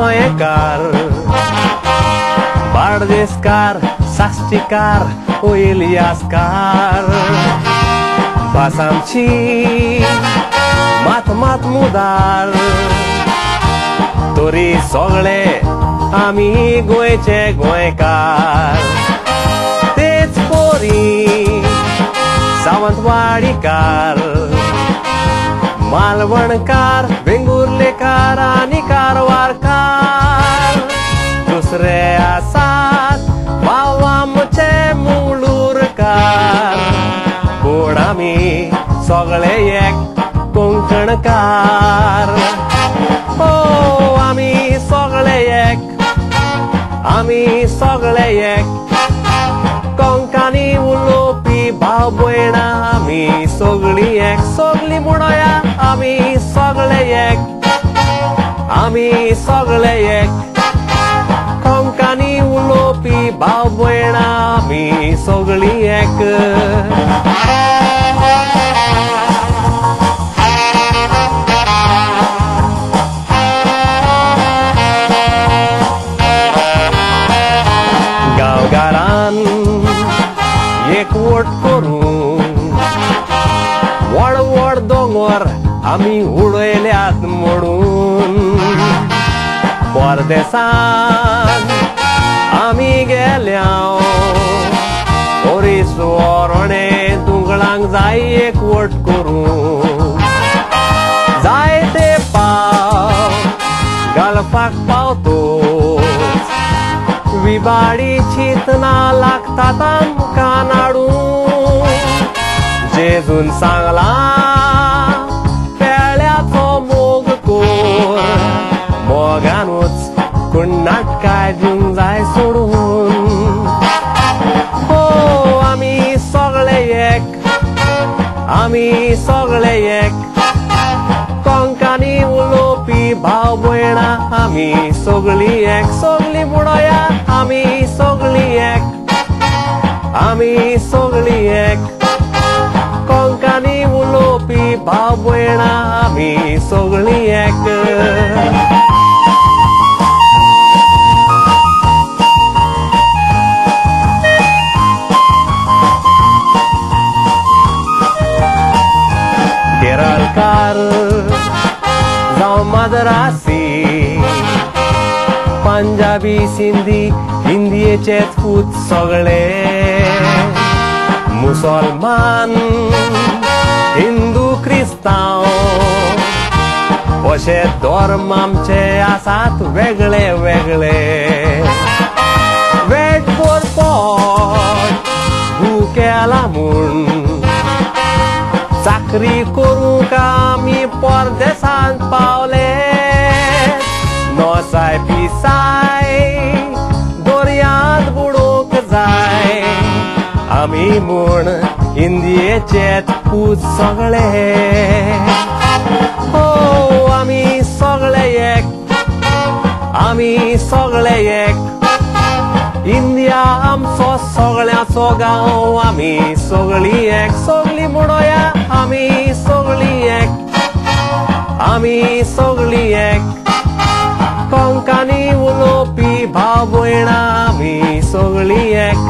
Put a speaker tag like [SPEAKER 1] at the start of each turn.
[SPEAKER 1] गोंयकार बार्देसकार साश्टीकार ओ इलियासकार भास आमची मात मात मुदार तरी सगळे आमी गोंयचे गोंयकार तेच पोरी सावंतवाडीकार मालवणकार वेंगुर्लेकार आनी कारवारकार दुसरे आसात भाव आमचे मंगळूरकार पूण आमी सगळे एक कोंकणकार ओ आमी सगळे एक कोंकणी उलोवपी भाव भयणा आमी सगळी एक सगळी म्हणोया आमी सगळे एक कोंकणी उलोवपी भाव भयणा आमी सगळी एक गांवगारान एकवट करून व्हड व्हड दोंगर आमी उडयल्यात म्हणून परदेसान आमी गेल्या ओरीस ओरोणे दुंगळांक जाय एकवट करून जाय ते पाव घालपाक पावतो विबाडी चितना लागतात आमकां नाडून जेजून सांगला पेळ्याचो मोग कोर मोगानूच कुण्णाक काय दिवंक जाय सोडून हो आमी सगळे एक कोंकणी उलोवपी भाव भयणा आमी सगळी म्हणोया आमी सगळी एक कोंकणी उलोवपी भाव भयणा आमी सगळी एक केरळकार जावं मद्रासी पंजाबी सिंधी हिंदीचेच पूत सगळे मुसलमान हिंदू क्रिस्तांव अशे धर्म आमचे आसात वेगळे वेगळे वेट कोरपट भुकेला म्हूण चाकरी करूंक आमी परदेसांत पावले नोसाय पिसाय दर्यांत बुडोवंक जाय आमी म्हूण हिंदीचेच पूत सगळे हो आमी सगळे एक इंडिया आमचो सगळ्याचो गांव आमी सगळी म्हणोया आमी सगळी एक कोंकणी उलोवपी भाव भयणा आमी सगळी एक